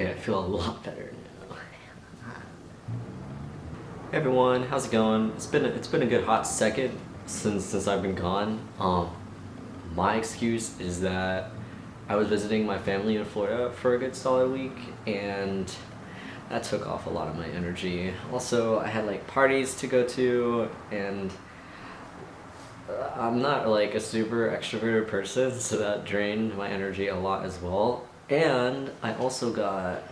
Okay, I feel a lot better now. Hey everyone, how's it going? It's been a good hot second since I've been gone. My excuse is that I was visiting my family in Florida for a good solid week, and that took off a lot of my energy. Also, I had like parties to go to, and I'm not like a super extroverted person, so that drained my energy a lot as well. And I also got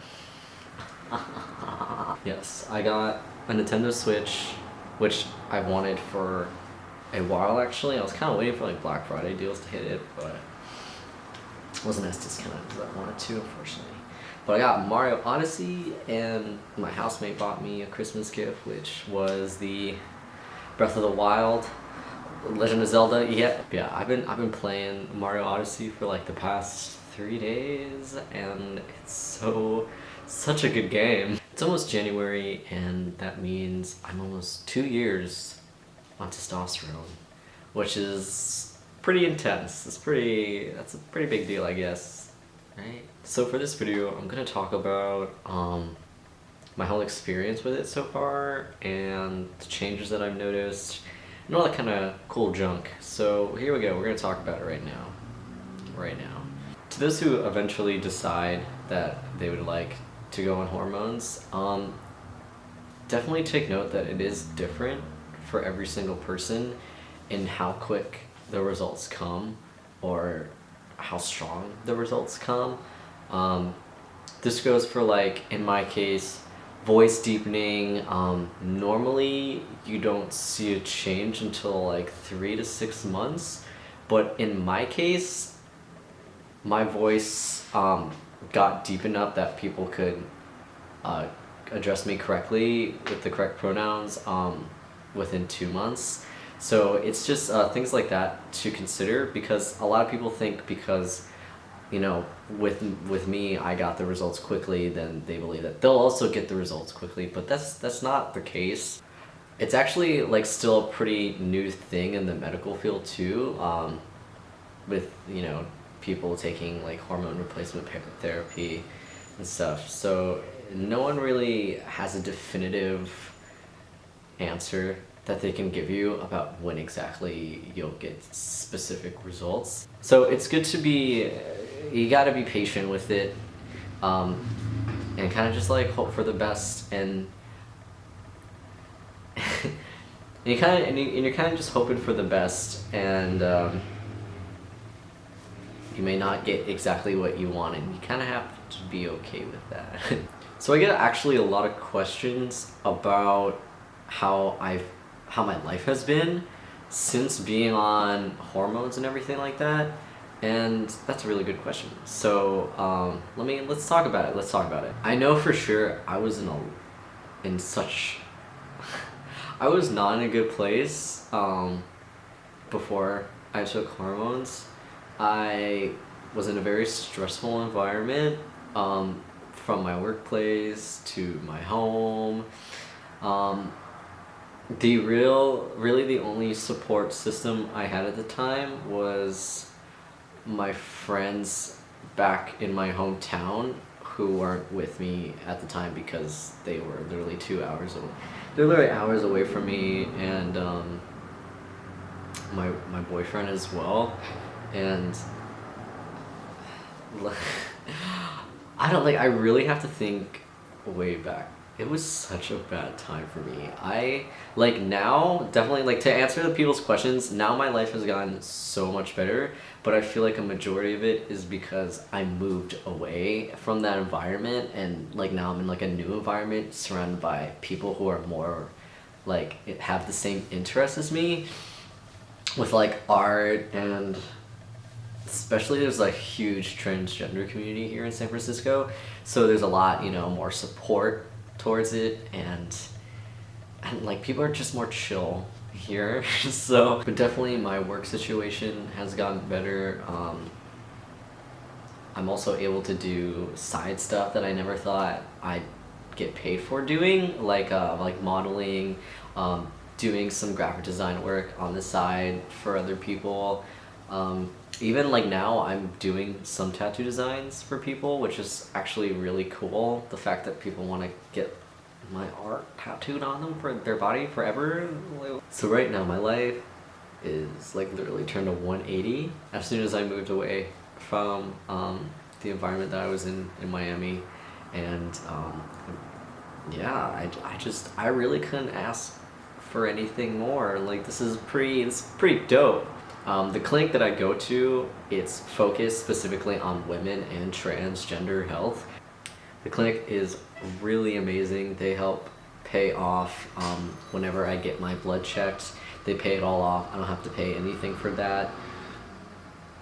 yes, I got a Nintendo Switch, which I've wanted for a while actually. I was kind of waiting for like Black Friday deals to hit it, but it wasn't as discounted as I wanted to, unfortunately. But I got Mario Odyssey, and my housemate bought me a Christmas gift, which was the Breath of the Wild, Legend of Zelda. Yeah, I've been playing Mario Odyssey for like the past 3 days, and it's such a good game. It's almost January, and that means I'm almost 2 years on testosterone, which is pretty intense. That's a pretty big deal, I guess, right? So for this video, I'm gonna talk about my whole experience with it so far, and the changes that I've noticed, and all that kind of cool junk. So here we go, we're gonna talk about it right now. To those who eventually decide that they would like to go on hormones, definitely take note that it is different for every single person in how quick the results come, or how strong the results come. This goes for, like, in my case, voice deepening. Normally you don't see a change until like 3 to 6 months, but in my case, my voice got deep enough that people could address me correctly with the correct pronouns within 2 months. So it's just things like that to consider, because a lot of people think because, you know, with me I got the results quickly, then they believe that they'll also get the results quickly, but that's not the case. It's actually like still a pretty new thing in the medical field too, with, you know, people taking like hormone replacement therapy and stuff. So no one really has a definitive answer that they can give you about when exactly you'll get specific results. So it's good to you gotta be patient with it, and kind of just like hope for the best, and you're kind of just hoping for the best, and you may not get exactly what you want, and you kind of have to be okay with that. So I get actually a lot of questions about how my life has been since being on hormones and everything like that, and that's a really good question. So let's talk about it. I know for sure I was I was not in a good place before I took hormones. I was in a very stressful environment, from my workplace to my home. Really the only support system I had at the time was my friends back in my hometown, who weren't with me at the time because they were literally 2 hours away. They're literally hours away from me, and my boyfriend as well. And I really have to think way back. It was such a bad time for me. Now, definitely, like, to answer the people's questions, now my life has gotten so much better, but I feel like a majority of it is because I moved away from that environment, and like now I'm in like a new environment surrounded by people who are more like have the same interests as me, with like art, and especially there's a huge transgender community here in San Francisco, so there's a lot, you know, more support towards it, and like people are just more chill here. So, but definitely my work situation has gotten better. I'm also able to do side stuff that I never thought I'd get paid for doing, like modeling, doing some graphic design work on the side for other people. even like now I'm doing some tattoo designs for people, which is actually really cool. The fact that people want to get my art tattooed on them for their body forever. So right now my life is like literally turned to 180 as soon as I moved away from the environment that I was in Miami. And yeah, I really couldn't ask for anything more. Like it's pretty dope. The clinic that I go to, it's focused specifically on women and transgender health. The clinic is really amazing. They help pay off whenever I get my blood checked. They pay it all off. I don't have to pay anything for that.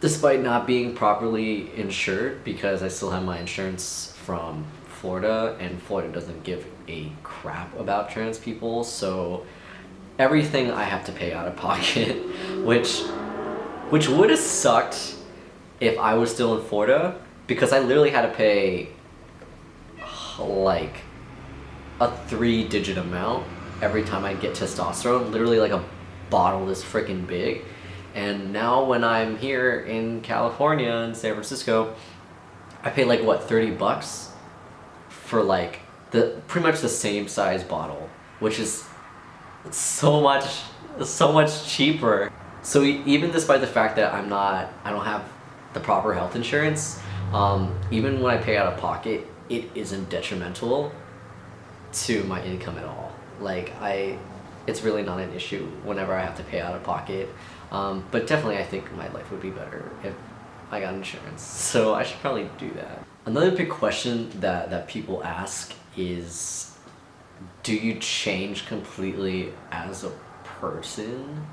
Despite not being properly insured, because I still have my insurance from Florida, and Florida doesn't give a crap about trans people, so everything I have to pay out of pocket, which would have sucked if I was still in Florida, because I literally had to pay like a 3-digit amount every time I get testosterone, literally like a bottle this freaking big. And now when I'm here in California, in San Francisco, I pay like what, $30 for like pretty much the same size bottle, which is so much cheaper. So even despite the fact that I don't have the proper health insurance, even when I pay out of pocket, it isn't detrimental to my income at all. Like it's really not an issue whenever I have to pay out of pocket. But definitely I think my life would be better if I got insurance. So I should probably do that. Another big question that people ask is, do you change completely as a person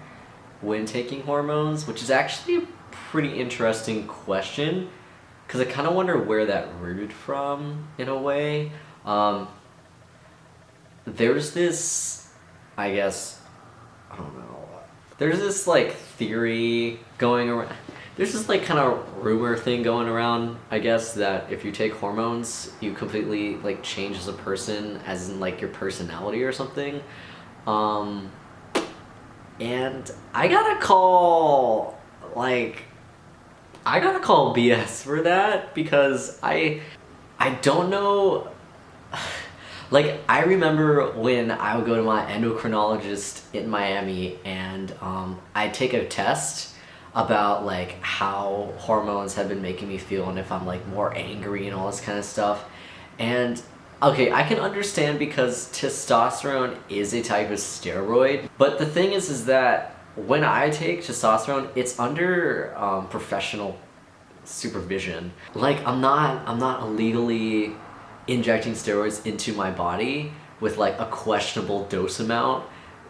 when taking hormones? Which is actually a pretty interesting question, because I kind of wonder where that rooted from in a way. There's this, I guess, I don't know, there's this like theory going around, there's this like kind of rumor thing going around, I guess, that if you take hormones, you completely like change as a person, as in like your personality or something. And I gotta call BS for that, because I don't know. Like, I remember when I would go to my endocrinologist in Miami, and I'd take a test about like how hormones have been making me feel, and if I'm like more angry and all this kind of stuff. And okay, I can understand, because testosterone is a type of steroid, but the thing is that when I take testosterone, it's under professional supervision. Like, I'm not illegally injecting steroids into my body with like a questionable dose amount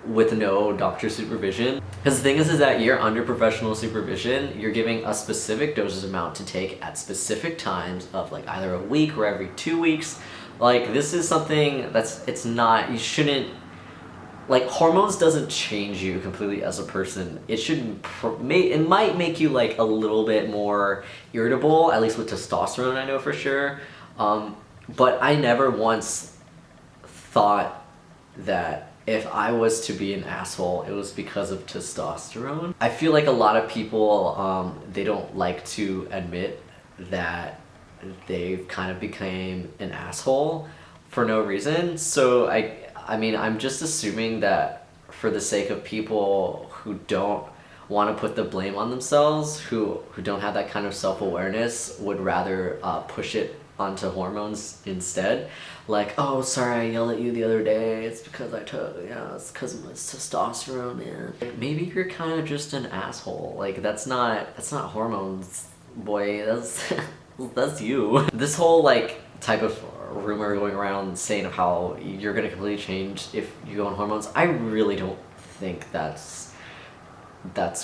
with no doctor supervision. Because the thing is that you're under professional supervision, you're giving a specific dosage amount to take at specific times of like either a week or every 2 weeks. Like, this is something you shouldn't, like, hormones doesn't change you completely as a person. It might make you like a little bit more irritable, at least with testosterone, I know for sure. But I never once thought that if I was to be an asshole, it was because of testosterone. I feel like a lot of people, they don't like to admit that they've kind of became an asshole for no reason. So I mean, I'm just assuming that for the sake of people who don't want to put the blame on themselves, who don't have that kind of self-awareness, would rather push it onto hormones instead. Like, oh, sorry, I yelled at you the other day, it's because it's because of my testosterone, man. Maybe you're kind of just an asshole. Like, that's not hormones, boy, that's you. This whole like type of rumor going around saying of how you're gonna completely change if you go on hormones, I really don't think that's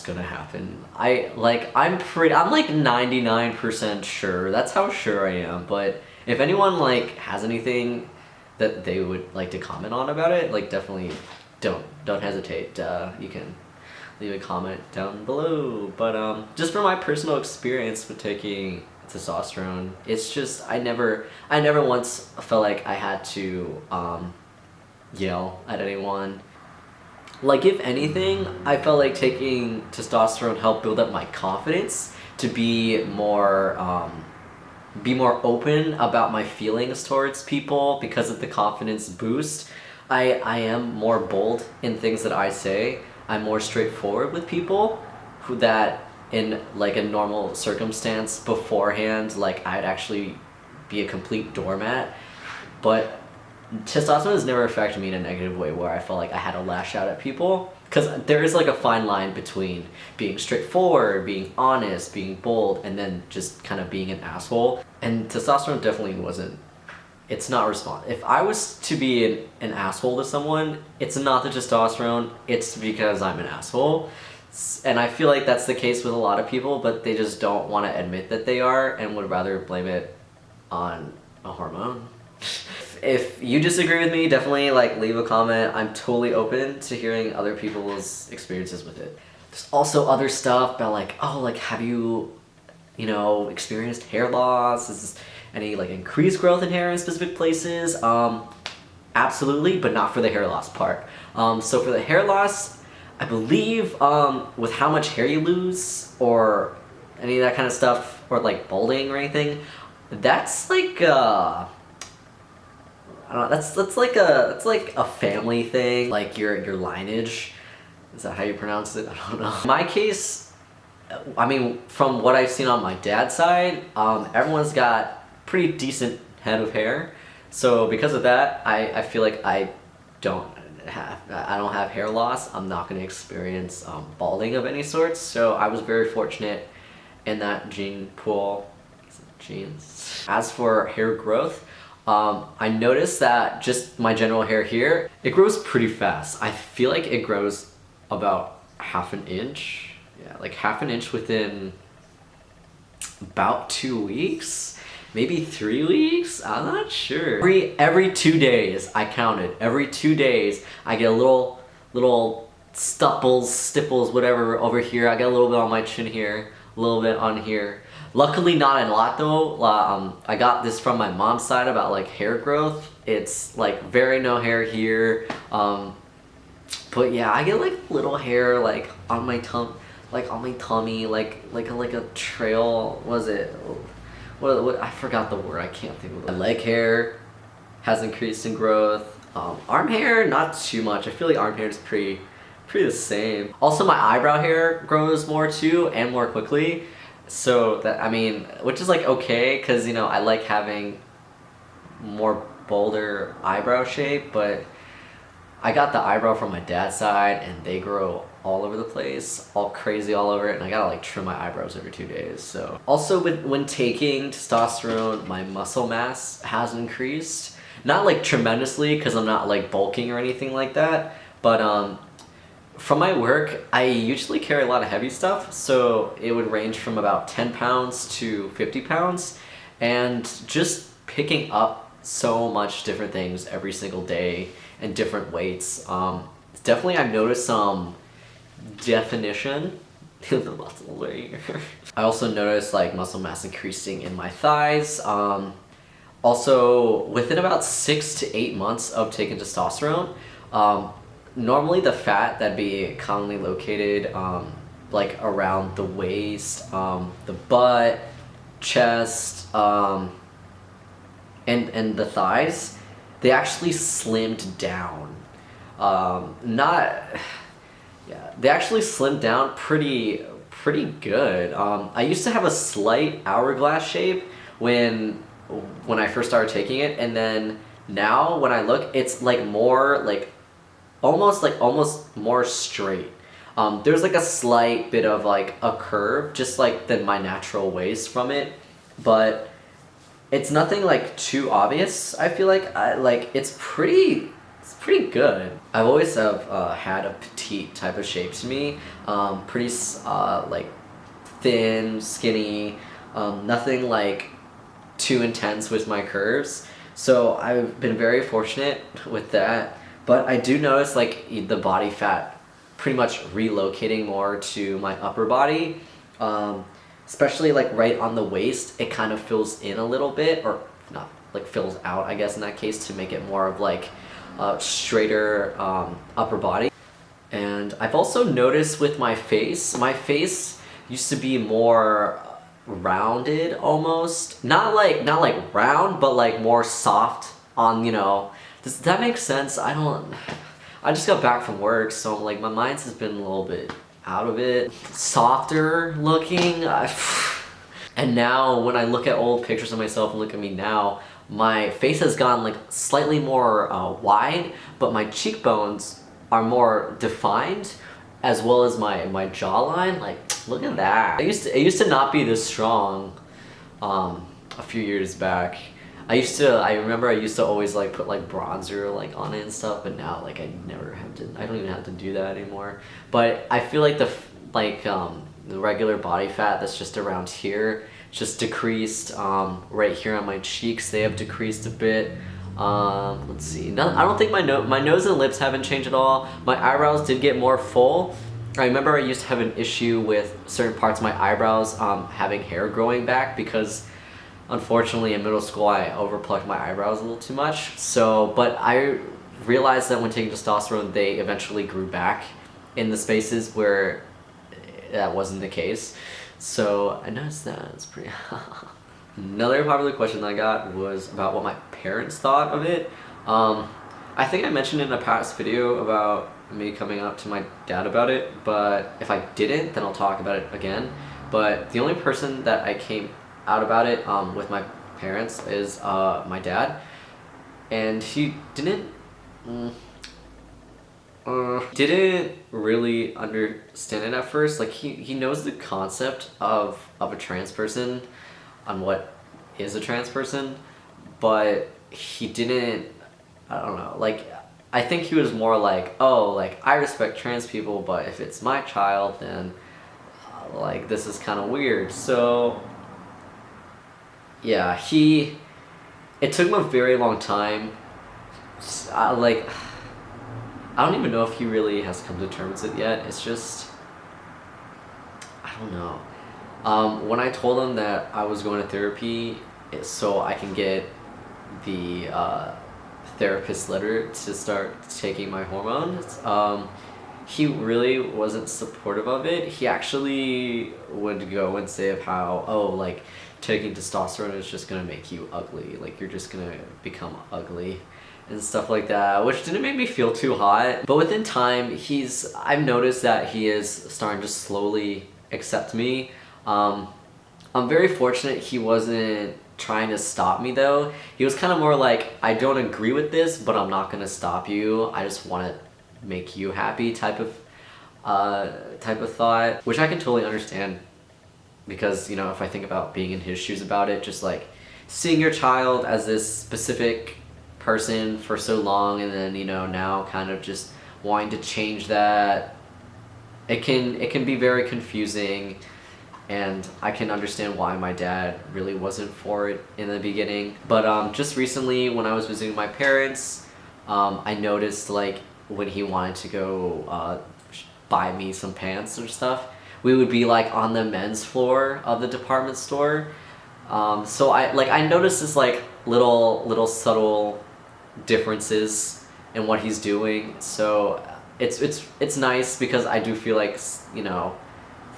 gonna happen. I'm like 99% sure. That's how sure I am. But if anyone like has anything that they would like to comment on about it, like, definitely don't hesitate. You can leave a comment down below. But just from my personal experience with taking testosterone, it's just I never once felt like I had to yell at anyone. Like, if anything, I felt like taking testosterone helped build up my confidence to be more open about my feelings towards people because of the confidence boost. I am more bold in things that I say. I'm more straightforward with people who that in like a normal circumstance beforehand, like I'd actually be a complete doormat. But testosterone has never affected me in a negative way where I felt like I had to lash out at people. Because there is like a fine line between being straightforward, being honest, being bold, and then just kind of being an asshole. And testosterone definitely wasn't, it's not responsive. If I was to be an asshole to someone, it's not the testosterone, it's because I'm an asshole. And I feel like that's the case with a lot of people, but they just don't want to admit that they are and would rather blame it on a hormone. If you disagree with me, definitely like leave a comment. I'm totally open to hearing other people's experiences with it. There's also other stuff about like, oh, like have you experienced hair loss? Is any like increased growth in hair in specific places? Absolutely, but not for the hair loss part. So for the hair loss, I believe with how much hair you lose or any of that kind of stuff, or like balding or anything, that's like I don't know, that's like a family thing, like your lineage. Is that how you pronounce it? I don't know. In my case, I mean, from what I've seen on my dad's side, everyone's got pretty decent head of hair. So because of that, I feel like I don't have hair loss. I'm not going to experience balding of any sort. So I was very fortunate in that gene pool. Genes. As for hair growth, I noticed that just my general hair here, it grows pretty fast. I feel like it grows about half an inch. Yeah, like half an inch within about 2 weeks, maybe 3 weeks. I'm not sure. Every 2 days, I counted. Every 2 days, I get a little stipples, whatever over here. I get a little bit on my chin here, a little bit on here. Luckily not a lot though. I got this from my mom's side about like hair growth. It's like very no hair here. But yeah, I get like little hair like on my tummy, like a trail. Was it? What? I forgot the word. I can't think of it. My leg hair has increased in growth. Arm hair, not too much. I feel like arm hair is pretty the same. Also, my eyebrow hair grows more too and more quickly. So that, I mean, which is like okay, because I like having more bolder eyebrow shape, but I got the eyebrow from my dad's side and they grow all over the place, all crazy all over it, and I gotta like trim my eyebrows every 2 days. So also when taking testosterone, my muscle mass has increased, not like tremendously because I'm not like bulking or anything like that, but from my work, I usually carry a lot of heavy stuff, so it would range from about 10 pounds to 50 pounds, and just picking up so much different things every single day and different weights. Definitely I've noticed some definition in the muscle right here. I also noticed like muscle mass increasing in my thighs. Also, within about 6 to 8 months of taking testosterone, normally the fat that'd be commonly located like around the waist, the butt, chest, and the thighs, they actually slimmed down. They actually slimmed down pretty good. I used to have a slight hourglass shape when I first started taking it, and then now when I look, it's like more like almost more straight. There's like a slight bit of like a curve, just like than my natural waist from it, but it's nothing like too obvious. I feel like it's pretty good. I've always had a petite type of shape to me, pretty like thin, skinny, nothing like too intense with my curves. So I've been very fortunate with that. But I do notice like the body fat pretty much relocating more to my upper body, especially like right on the waist. It kind of fills in a little bit, or not like fills out, I guess in that case, to make it more of like a straighter upper body. And I've also noticed with my face used to be more rounded almost. Not like round, but like more soft on, you know. Does that make sense? I just got back from work, so like my mind has been a little bit out of it. Softer looking. And now when I look at old pictures of myself and look at me now, my face has gotten like slightly more wide, but my cheekbones are more defined, as well as my jawline. Like, look at that. It used to not be this strong a few years back. I remember I used to always like put like bronzer like on it and stuff, but now like I don't even have to do that anymore. But I feel like the regular body fat that's just around here just decreased. Right here on my cheeks, they have decreased a bit. Let's see. I don't think my nose and lips haven't changed at all. My eyebrows did get more full. I remember I used to have an issue with certain parts of my eyebrows having hair growing back because unfortunately in middle school I overplucked my eyebrows a little too much. So, but I realized that when taking testosterone, they eventually grew back in the spaces where that wasn't the case. So I noticed that. It's pretty... Another popular question that I got was about what my parents thought of it. I think I mentioned in a past video about me coming out to my dad about it, but if I didn't, then I'll talk about it again. But the only person that I came out about it with my parents is my dad, and he didn't really understand it at first. Like he knows the concept of a trans person on what is a trans person, but he didn't, I don't know, like I think he was more like, oh, like I respect trans people, but if it's my child, then like this is kind of weird. So yeah, it took him a very long time. Like, I don't even know if he really has come to terms with it yet. It's just, I don't know. When I told him that I was going to therapy so I can get the therapist letter to start taking my hormones, he really wasn't supportive of it. He actually would go and say of how, oh, like taking testosterone is just gonna make you ugly, like you're just gonna become ugly and stuff like that, which didn't make me feel too hot. But within time, I've noticed that he is starting to slowly accept me. I'm very fortunate he wasn't trying to stop me though. He was kind of more like, I don't agree with this, but I'm not gonna stop you. I just want to make you happy type of thought, which I can totally understand. Because, you know, if I think about being in his shoes about it, just like seeing your child as this specific person for so long and then, you know, now kind of just wanting to change that, it can be very confusing, and I can understand why my dad really wasn't for it in the beginning. But just recently when I was visiting my parents, I noticed like when he wanted to go buy me some pants or stuff, we would be like on the men's floor of the department store. So I noticed this like little subtle differences in what he's doing. So it's nice because I do feel like, you know,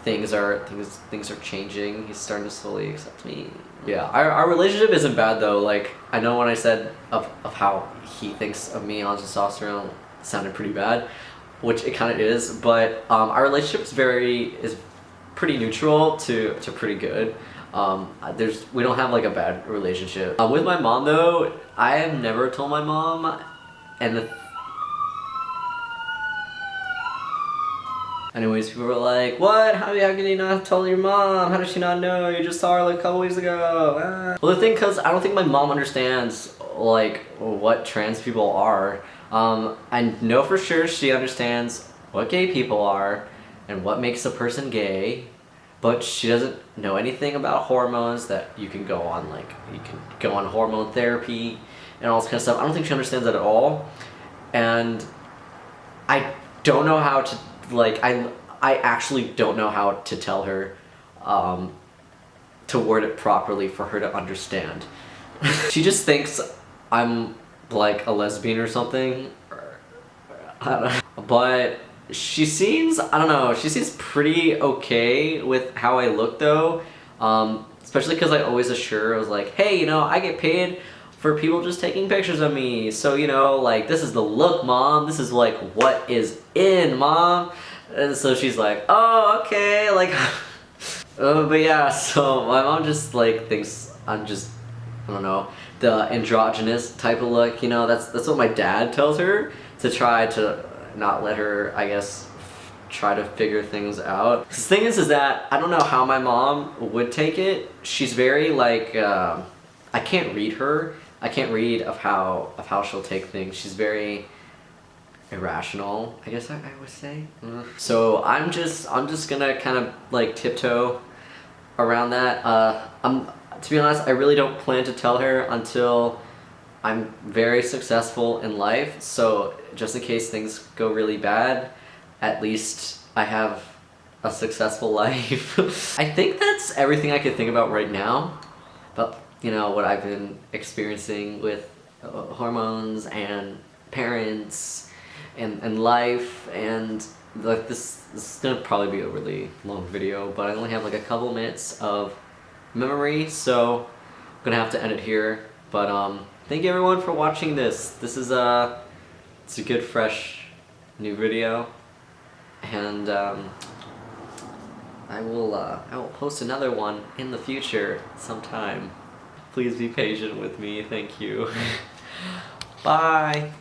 things are changing. He's starting to slowly accept me. Yeah, our relationship isn't bad though. Like, I know when I said of how he thinks of me on testosterone sounded pretty bad, which it kind of is, but our relationship is pretty neutral to pretty good. We don't have like a bad relationship. With my mom though, I have never told my mom, and anyways, people were like, what? How can you not have told your mom? How does she not know? You just saw her like a couple weeks ago. Ah. Well, the thing, cause I don't think my mom understands like what trans people are. I know for sure she understands what gay people are and what makes a person gay, but she doesn't know anything about hormones, that you can go on hormone therapy and all this kind of stuff. I don't think she understands that at all. And I don't know how to, like, I actually don't know how to tell her to word it properly for her to understand. She just thinks I'm like a lesbian or something. I don't know. But she seems, I don't know, she seems pretty okay with how I look though. Especially because I always assure her, I was like, hey, you know, I get paid for people just taking pictures of me. So, you know, like, this is the look, Mom. This is, like, what is in, Mom. And so she's like, oh, okay, like, but yeah, so my mom just, like, thinks I'm just, I don't know, the androgynous type of look, you know, that's what my dad tells her to try to not let her, I guess, try to figure things out. The thing is that I don't know how my mom would take it. She's very, like, I can't read her. I can't read of how she'll take things. She's very irrational, I guess I would say. So I'm just gonna kind of like tiptoe around that. To be honest, I really don't plan to tell her until I'm very successful in life. So just in case things go really bad, at least I have a successful life. I think that's everything I could think about right now. But you know what I've been experiencing with hormones and parents and life, and like this is gonna probably be a really long video, but I only have like a couple minutes of memory, so I'm gonna have to end it here. But thank you everyone for watching this. This is it's a good fresh new video, and I will post another one in the future sometime. Please be patient with me. Thank you. Bye.